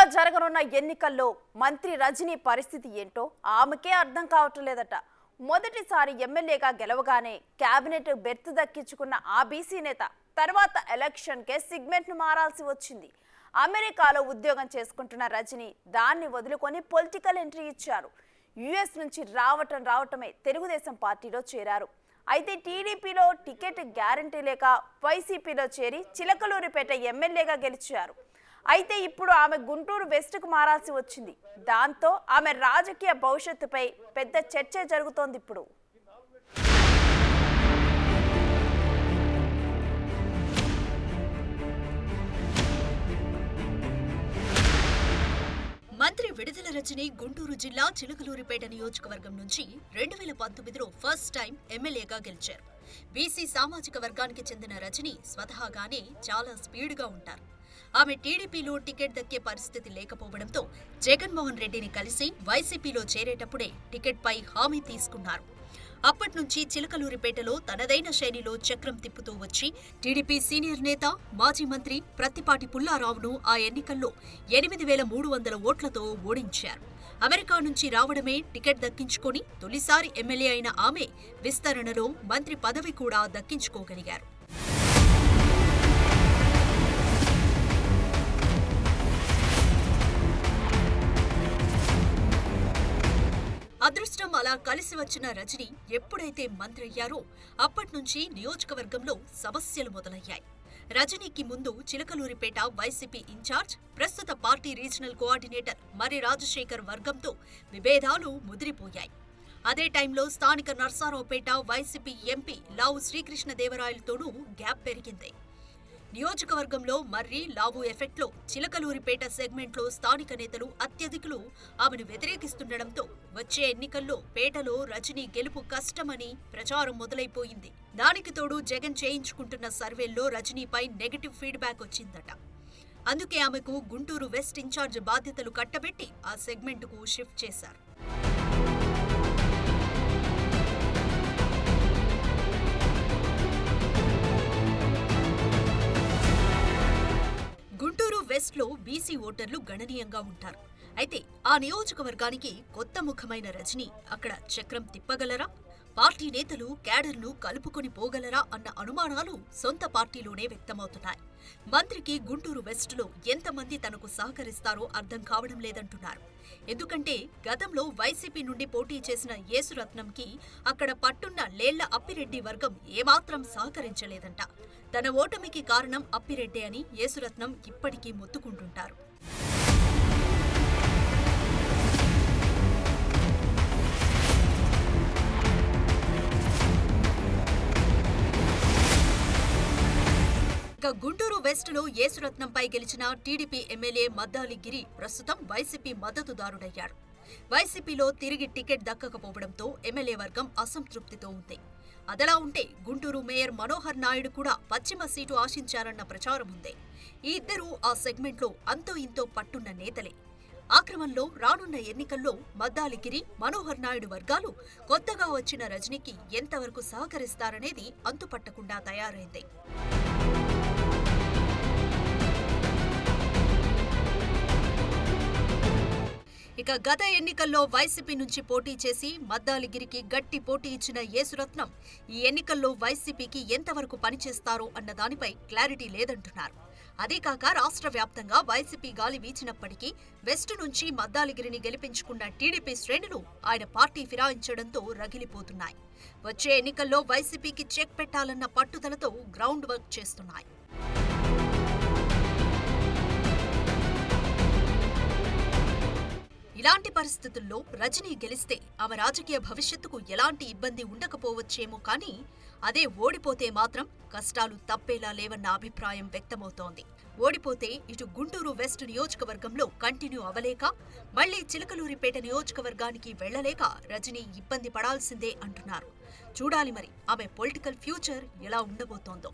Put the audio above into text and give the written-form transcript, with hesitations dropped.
ఏపీలో జరగనున్న ఎన్నికల్లో మంత్రి రజనీ పరిస్థితి ఏంటో ఆమెకే అర్థం కావటం లేదట. మొదటిసారి ఎమ్మెల్యేగా గెలవగానే కేబినెట్ బెర్త్ దక్కించుకున్న ఆ బీసీ నేత తర్వాత ఎలక్షన్కే సిగ్మెంట్ను మారాల్సి వచ్చింది. అమెరికాలో ఉద్యోగం చేసుకుంటున్న రజనీ దాన్ని వదులుకొని పొలిటికల్ ఎంట్రీ ఇచ్చారు. యుఎస్ నుంచి రావటమే తెలుగుదేశం పార్టీలో చేరారు. అయితే టీడీపీలో టికెట్ గ్యారంటీ లేక వైసీపీలో చేరి చిలకలూరిపేట ఎమ్మెల్యేగా గెలిచారు. అయితే ఇప్పుడు ఆమె గుంటూరు వెస్ట్కు మారాల్సి వచ్చింది. దాంతో ఆమె రాజకీయ భవిష్యత్తుపై పెద్ద చర్చ జరుగుతోంది. ఇప్పుడు మంత్రి విడుదల రజనీ గుంటూరు జిల్లా చిలకలూరిపేట నియోజకవర్గం నుంచి 2019లో ఫస్ట్ టైం ఎమ్మెల్యేగా గెలిచారు. బీసీ సామాజిక వర్గానికి చెందిన రజనీ స్వతహాగానే చాలా స్పీడ్గా ఉంటారు. ఆమె టీడీపీలో టికెట్ దక్కే పరిస్థితి లేకపోవడంతో జగన్మోహన్ రెడ్డిని కలిసి వైసీపీలో చేరేటప్పుడే టికెట్పై హామీ తీసుకున్నారు. అప్పట్నుంచి చిలకలూరిపేటలో తనదైన శైలిలో చక్రం తిప్పుతూ వచ్చి టీడీపీ సీనియర్ నేత మాజీ మంత్రి ప్రత్తిపాటి పుల్లారావును ఆ ఎన్నికల్లో 8,300 ఓట్లతో ఓడించారు. అమెరికా నుంచి రావడమే టికెట్ దక్కించుకొని తొలిసారి ఎమ్మెల్యే అయిన ఆమె విస్తరణలో మంత్రి పదవి కూడా దక్కించుకోగలిగారు. అదృష్టం అలా కలిసి వచ్చిన రజనీ ఎప్పుడైతే మంత్రి అయ్యారో అప్పట్నుంచి నియోజకవర్గంలో సమస్యలు మొదలయ్యాయి. రజనీకి ముందు చిలకలూరిపేట వైసీపీ ఇన్ఛార్జ్, ప్రస్తుత పార్టీ రీజనల్ కోఆర్డినేటర్ మరి రాజశేఖర్ వర్గంతో విభేదాలు ముదిరిపోయాయి. అదే టైంలో స్థానిక నర్సారావుపేట వైసీపీ ఎంపీ లావు శ్రీకృష్ణదేవరాయలతోనూ గ్యాప్ పెరిగింది. నియోజకవర్గంలో మర్రి లావు ఎఫెక్ట్లో చిలకలూరిపేట సెగ్మెంట్లో స్థానిక నేతలు అత్యధికులు ఆమెను వ్యతిరేకిస్తుండటంతో వచ్చే ఎన్నికల్లో పేటలో రజనీ గెలుపు కష్టమని ప్రచారం మొదలైపోయింది. దానికి తోడు జగన్ చేయించుకుంటున్న సర్వేల్లో రజనీపై నెగటివ్ ఫీడ్బ్యాక్ వచ్చిందట. అందుకే ఆమెకు గుంటూరు వెస్ట్ ఇన్ఛార్జ్ బాధ్యతలు కట్టబెట్టి ఆ సెగ్మెంట్కు షిఫ్ట్ చేశారు. గుంటూరు వెస్ట్లో బీసీ ఓటర్లు గణనీయంగా ఉంటారు. అయితే ఆ నియోజకవర్గానికి కొత్త ముఖమైన రజనీ అక్కడ చక్రం తిప్పగలరా? పార్టీ నేతలు క్యాడర్ను కలుపుకొని పోగలరా అన్న అనుమానాలు సొంత పార్టీలోనే వ్యక్తమవుతున్నాయి. మంత్రికి గుంటూరు వెస్ట్లో ఎంతమంది తనకు సహకరిస్తారో అర్థం కావడం లేదంటున్నారు. ఎందుకంటే గతంలో వైసీపీ నుండి పోటీ చేసిన యేసురత్నంకి అక్కడ పట్టున్న లేళ్ల అప్పిరెడ్డి వర్గం ఏమాత్రం సహకరించలేదంట. తన ఓటమికి కారణం అప్పిరెడ్డే అని యేసురత్నం ఇప్పటికీ మొత్తుకుంటుంటారు. ఇక గుంటూరు వెస్ట్లో యేసురత్నంపై గెలిచిన టీడీపీ ఎమ్మెల్యే మద్దాలి గిరి ప్రస్తుతం వైసీపీ మద్దతుదారుడయ్యాడు. వైసీపీలో తిరిగి టికెట్ దక్కకపోవడంతో ఎమ్మెల్యే వర్గం అసంతృప్తితో ఉంది. అదలా ఉంటే గుంటూరు మేయర్ మనోహర్ నాయుడు కూడా పశ్చిమ సీటు ఆశించారన్న ప్రచారం ఉంది. ఈ ఇద్దరూ ఆ సెగ్మెంట్లో అంతో ఇంతో పట్టున్న నేతలే. ఆ క్రమంలో రానున్న ఎన్నికల్లో మద్దాలిగిరి, మనోహర్ నాయుడు వర్గాలు కొత్తగా వచ్చిన రజనీకి ఎంతవరకు సహకరిస్తారనేది అంతుపట్టకుండా తయారైంది. ఇక గత ఎన్నికల్లో వైసీపీ నుంచి పోటీ చేసి మద్దాలిగిరికి గట్టి పోటీ ఇచ్చిన యేసురత్నం ఈ ఎన్నికల్లో వైసీపీకి ఎంతవరకు పనిచేస్తారో అన్న దానిపై క్లారిటీ లేదంటున్నారు. అదేకాక రాష్ట్ర వ్యాప్తంగా వైసీపీ గాలి వీచినప్పటికీ వెస్టు నుంచి మద్దాలిగిరిని గెలిపించుకున్న టీడీపీ శ్రేణులు ఆయన పార్టీ ఫిరాయించడంతో రగిలిపోతున్నాయి. వచ్చే ఎన్నికల్లో వైసీపీకి చెక్ పెట్టాలన్న పట్టుదలతో గ్రౌండ్ వర్క్ చేస్తున్నాయి. ఇలాంటి పరిస్థితుల్లో రజనీ గెలిస్తే ఆమె రాజకీయ భవిష్యత్తుకు ఎలాంటి ఇబ్బంది ఉండకపోవచ్చేమో కానీ అదే ఓడిపోతే మాత్రం కష్టాలు తప్పేలా లేవన్న అభిప్రాయం వ్యక్తమవుతోంది. ఓడిపోతే ఇటు గుంటూరు వెస్ట్ నియోజకవర్గంలో కంటిన్యూ అవలేక మళ్లీ చిలకలూరిపేట నియోజకవర్గానికి వెళ్లలేక రజనీ ఇబ్బంది పడాల్సిందే అంటున్నారు. చూడాలి మరి ఆమె పొలిటికల్ ఫ్యూచర్ ఎలా ఉండబోతోందో.